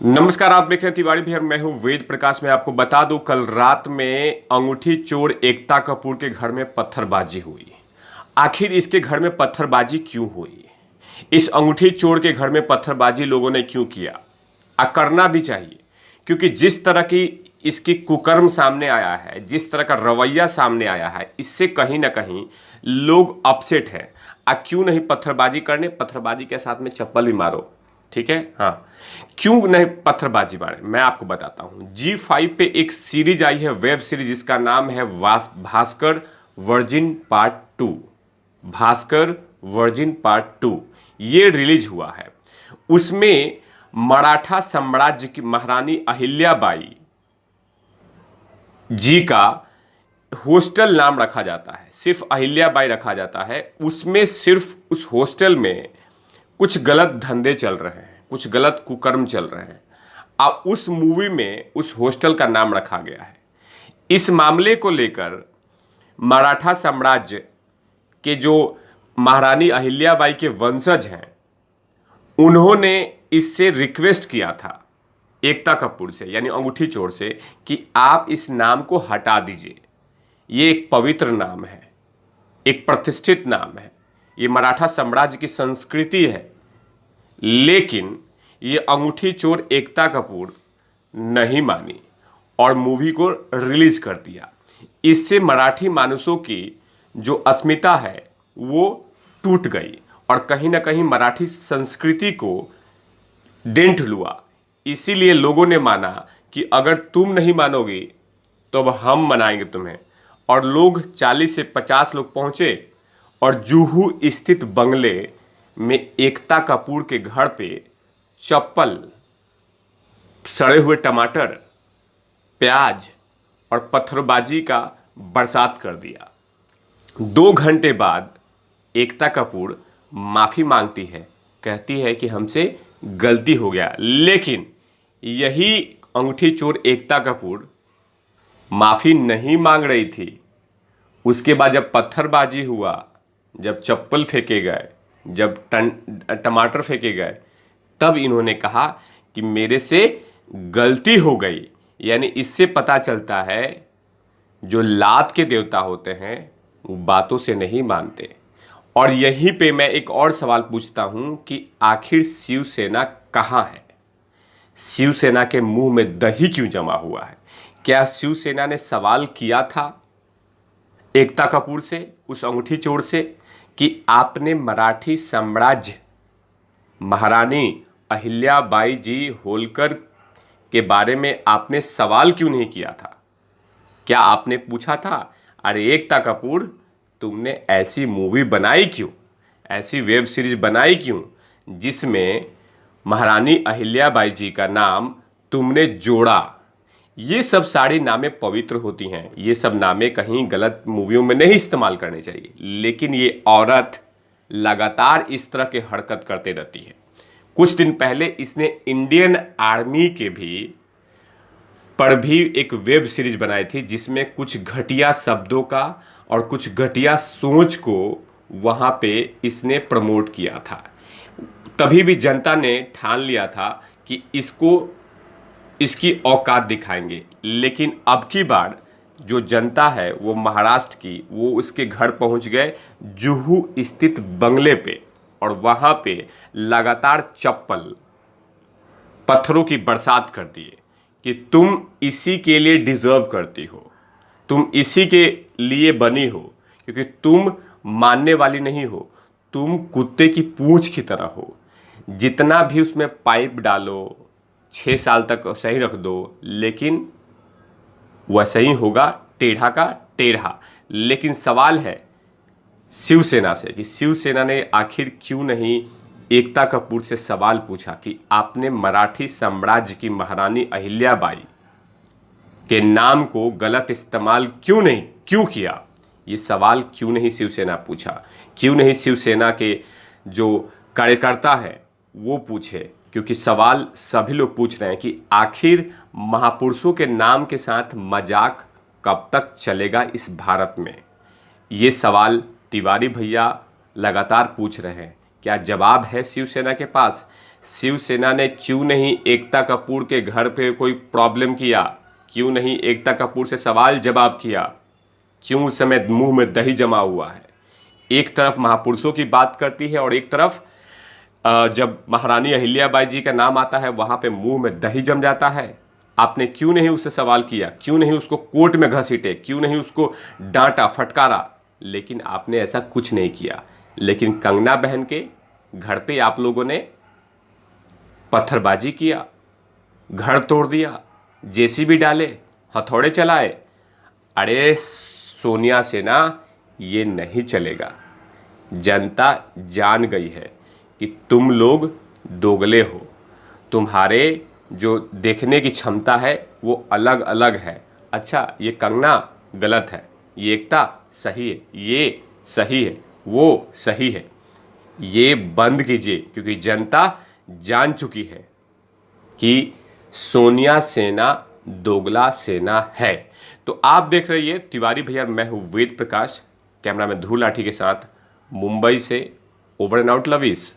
नमस्कार, आप देख रहे हैं तिवारी भैया। मैं हूं वेद प्रकाश। में आपको बता दूं, कल रात में अंगूठी चोर एकता कपूर के घर में पत्थरबाजी हुई। आखिर इसके घर में पत्थरबाजी क्यों हुई? इस अंगूठी चोर के घर में पत्थरबाजी लोगों ने क्यों किया? करना भी चाहिए, क्योंकि जिस तरह की इसकी कुकर्म सामने आया है, जिस तरह का रवैया सामने आया है, इससे कहीं ना कहीं लोग अपसेट हैं। क्यों नहीं पत्थरबाजी करने? पत्थरबाजी के साथ में चप्पल भी मारो, ठीक है। हाँ, क्यों नहीं पत्थरबाजी मारे, मैं आपको बताता हूं। G5 पे एक सीरीज आई है, वेब सीरीज, जिसका नाम है Bhaskar virgin part 2। Bhaskar virgin part 2 ये रिलीज हुआ है। उसमें मराठा साम्राज्य की महारानी अहिल्याबाई जी का हॉस्टल नाम रखा जाता है, सिर्फ अहिल्याबाई रखा जाता है। उसमें सिर्फ उस हॉस्टल में कुछ गलत धंधे चल रहे हैं, कुछ गलत कुकर्म चल रहे हैं। अब उस मूवी में उस हॉस्टल का नाम रखा गया है। इस मामले को लेकर मराठा साम्राज्य के जो महारानी अहिल्याबाई के वंशज हैं, उन्होंने इससे रिक्वेस्ट किया था एकता कपूर से, यानी अंगूठी चोर से, कि आप इस नाम को हटा दीजिए। ये एक पवित्र नाम है, एक प्रतिष्ठित नाम है, ये मराठा साम्राज्य की संस्कृति है। लेकिन ये अंगूठी चोर एकता कपूर नहीं मानी और मूवी को रिलीज कर दिया। इससे मराठी मानुषों की जो अस्मिता है वो टूट गई और कहीं ना कहीं मराठी संस्कृति को डेंट हुआ। इसीलिए लोगों ने माना कि अगर तुम नहीं मानोगे तो अब हम मनाएंगे तुम्हें। और लोग 40 से 50 लोग पहुंचे और जुहू स्थित बंगले में एकता कपूर के घर पे चप्पल, सड़े हुए टमाटर, प्याज और पत्थरबाजी का बरसात कर दिया। 2 घंटे बाद एकता कपूर माफ़ी मांगती है, कहती है कि हमसे गलती हो गया। लेकिन यही अंगूठी चोर एकता कपूर माफ़ी नहीं मांग रही थी। उसके बाद जब पत्थरबाजी हुआ, जब चप्पल फेंके गए, जब टमाटर फेंके गए, तब इन्होंने कहा कि मेरे से गलती हो गई। यानी इससे पता चलता है जो लात के देवता होते हैं वो बातों से नहीं मानते। और यहीं पे मैं एक और सवाल पूछता हूं कि आखिर शिवसेना कहाँ है? शिवसेना के मुंह में दही क्यों जमा हुआ है? क्या शिवसेना ने सवाल किया था एकता कपूर से, उस अंगूठी चोर से, कि आपने मराठी साम्राज्य महारानी अहिल्याबाई जी होलकर के बारे में आपने सवाल क्यों नहीं किया था? क्या आपने पूछा था, अरे एकता कपूर तुमने ऐसी मूवी बनाई क्यों, ऐसी वेब सीरीज बनाई क्यों जिसमें महारानी अहिल्याबाई जी का नाम तुमने जोड़ा? ये सब सारी नामें पवित्र होती हैं, ये सब नामें कहीं गलत मूवियों में नहीं इस्तेमाल करने चाहिए। लेकिन ये औरत लगातार इस तरह के हरकत करते रहती है। कुछ दिन पहले इसने इंडियन आर्मी के पर भी एक वेब सीरीज बनाई थी, जिसमें कुछ घटिया शब्दों का और कुछ घटिया सोच को वहां पे इसने प्रमोट किया था। तभी भी जनता ने ठान लिया था कि इसकी औकात दिखाएंगे। लेकिन अब की बार जो जनता है वो महाराष्ट्र की, वो उसके घर पहुंच गए, जुहू स्थित बंगले पे, और वहां पे लगातार चप्पल, पत्थरों की बरसात कर दिए कि तुम इसी के लिए डिजर्व करती हो, तुम इसी के लिए बनी हो, क्योंकि तुम मानने वाली नहीं हो, तुम कुत्ते की पूंछ की तरह हो। जितना भी उसमें पाइप डालो, 6 साल तक सही रख दो, लेकिन वैसे ही होगा, टेढ़ा का टेढ़ा। लेकिन सवाल है शिवसेना से कि शिवसेना ने आखिर क्यों नहीं एकता कपूर से सवाल पूछा कि आपने मराठी साम्राज्य की महारानी अहिल्याबाई के नाम को गलत इस्तेमाल क्यों किया? ये सवाल क्यों नहीं शिवसेना पूछा? क्यों नहीं शिवसेना के जो कार्यकर्ता है वो पूछे? क्योंकि सवाल सभी लोग पूछ रहे हैं कि आखिर महापुरुषों के नाम के साथ मजाक कब तक चलेगा इस भारत में? ये सवाल तिवारी भैया लगातार पूछ रहे हैं। क्या जवाब है शिवसेना के पास? शिवसेना ने क्यों नहीं एकता कपूर के घर पे कोई प्रॉब्लम किया, क्यों नहीं एकता कपूर से सवाल जवाब किया, क्यों उस समय मुंह में दही जमा हुआ है। एक तरफ महापुरुषों की बात करती है और एक तरफ जब महारानी अहिल्याबाई जी का नाम आता है वहां पे मुंह में दही जम जाता है। आपने क्यों नहीं उससे सवाल किया, क्यों नहीं उसको कोर्ट में घसीटे, क्यों नहीं उसको डांटा फटकारा, लेकिन आपने ऐसा कुछ नहीं किया। लेकिन कंगना बहन के घर पे आप लोगों ने पत्थरबाजी किया, घर तोड़ दिया, जेसीबी डाले, हथौड़े चलाए। अरे सोनिया सेना, ये नहीं चलेगा। जनता जान गई है कि तुम लोग दोगले हो, तुम्हारे जो देखने की क्षमता है वो अलग अलग है। अच्छा, ये कंगना गलत है, ये एकता सही है, ये सही है, वो सही है, ये बंद कीजिए, क्योंकि जनता जान चुकी है कि सोनिया सेना दोगला सेना है। तो आप देख रहिए तिवारी भैया, मैं हूं वेद प्रकाश, कैमरा में ध्रुव लाठी के साथ, मुंबई से। Over and out, lovies.